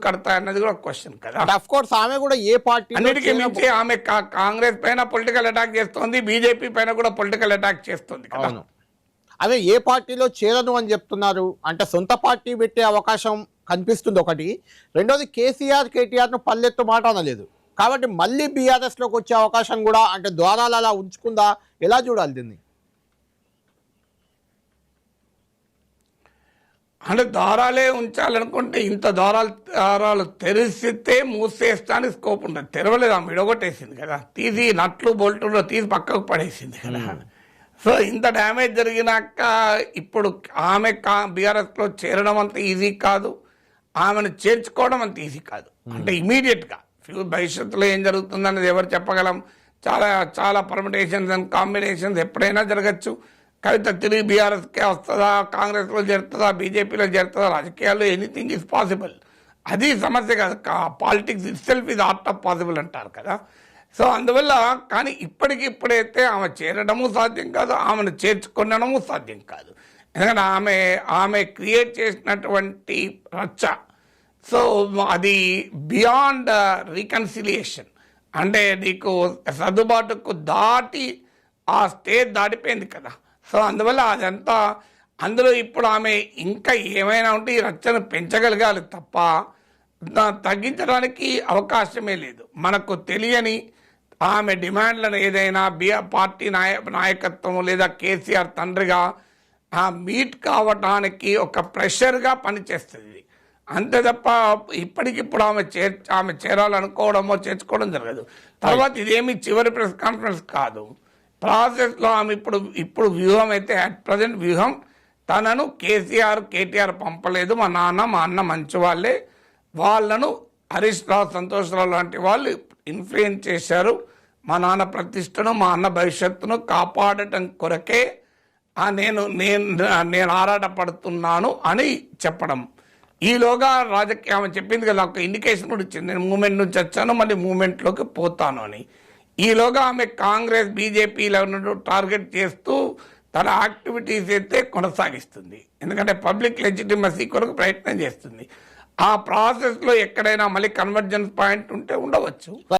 కడతా అన్నది కూడా క్వశ్చన్ కదా. ఆఫ్ కోర్స్ ఆమె కూడా ఏ పార్టీ అన్నిటికీ మించి ఆమె కాంగ్రెస్ పైన పొలిటికల్ అటాక్ చేస్తోంది, బీజేపీ పైన కూడా పొలిటికల్ అటాక్ చేస్తుంది కదా. అదే ఏ పార్టీలో చేరను అని చెప్తున్నారు అంటే సొంత పార్టీ పెట్టే అవకాశం కనిపిస్తుంది ఒకటి, రెండోది కేసీఆర్ కేటీఆర్ను పల్లెత్తు మాట అనలేదు కాబట్టి మళ్ళీ బీఆర్ఎస్లోకి వచ్చే అవకాశం కూడా అంటే ద్వారాలు అలా ఉంచుకుందా, ఎలా చూడాలి దీన్ని? అంటే దారాలే ఉంచాలనుకుంటే ఇంత దారాలు తెరిస్తే మూసేస్తానికి స్కోప్ ఉండదు. తెరవలేదు, ఆమె విడగొట్టేసింది కదా, తీసి నట్లు బొల్టులో తీసి పక్కకు పడేసింది కదా. సో ఇంత డ్యామేజ్ జరిగినాక ఇప్పుడు ఆమె బీఆర్ఎస్లో చేరడం అంత ఈజీ కాదు, ఆమెను చేర్చుకోవడం అంత ఈజీ కాదు. అంటే ఇమీడియట్గా భవిష్యత్తులో ఏం జరుగుతుందనేది ఎవరు చెప్పగలం. చాలా చాలా పర్మిటేషన్స్ అండ్ కాంబినేషన్స్ ఎప్పుడైనా జరగచ్చు. కవిత తిరిగి బీఆర్ఎస్కే వస్తుందా, కాంగ్రెస్లో చేరుతుందా, బీజేపీలో చేరుతుందా, రాజకీయాల్లో ఎనీథింగ్ ఈజ్ పాసిబుల్. అది సమస్య కాదు, పాలిటిక్స్ ఇట్ సెల్ఫ్ ఇది ఆర్ట్ ఆఫ్ పాసిబుల్ అంటారు కదా. సో అందువల్ల కానీ ఇప్పటికిప్పుడైతే ఆమె చేరడము సాధ్యం కాదు, ఆమెను చేర్చుకొనడము సాధ్యం కాదు. ఎందుకంటే ఆమె క్రియేట్ చేసినటువంటి రచ్చ సో అది బియాండ్ రీకన్సిలియేషన్. అంటే నీకు సర్దుబాటుకు దాటి ఆ స్టేజ్ దాటిపోయింది కదా. సో అందువల్ల అదంతా అందులో ఇప్పుడు ఆమె ఇంకా ఏమైనా ఉంటే ఈ రచ్చను పెంచగలగాలి తప్ప తగ్గించడానికి అవకాశమే లేదు. మనకు తెలియని ఆమె డిమాండ్లను ఏదైనా పార్టీ నాయకత్వం లేదా కేసీఆర్ తండ్రిగా మీట్ కావడానికి ఒక ప్రెషర్గా పనిచేస్తుంది అంతే తప్ప ఇప్పటికిప్పుడు ఆమె చేరాలనుకోవడమో చేర్చుకోవడం జరగదు. తర్వాత ఇదేమి చివరి ప్రెస్ కాన్ఫరెన్స్ కాదు, ప్రాసెస్లో ఆమె ఇప్పుడు వ్యూహం అయితే అట్ ప్రజెంట్ వ్యూహం తనను కేటీఆర్ పంపలేదు, మా అన్న మంచి వాళ్ళే, వాళ్ళను హరీష్ రావు సంతోష్ రావు లాంటి వాళ్ళు ఇన్ఫ్లుయెన్స్ చేశారు, మా నాన్న ప్రతిష్టను మా అన్న భవిష్యత్తును కాపాడటం కొరకే నేను ఆరాటపడుతున్నాను అని చెప్పడం. ఈలోగా రాజకీయ ఆమె చెప్పింది కదా, ఒక ఇండికేషన్ కూడా ఇచ్చింది, నేను మూమెంట్ నుంచి వచ్చాను మళ్ళీ మూమెంట్లోకి పోతాను అని. ఈలోగా ఆమె కాంగ్రెస్ బీజేపీలను టార్గెట్ చేస్తూ తన యాక్టివిటీస్ అయితే కొనసాగిస్తుంది. ఎందుకంటే పబ్లిక్ లెజిటిమసీ కొరకు ప్రయత్నం చేస్తుంది. ఆ ప్రాసెస్లో ఎక్కడైనా మళ్ళీ కన్వర్జెన్స్ పాయింట్ ఉంటే ఉండవచ్చు.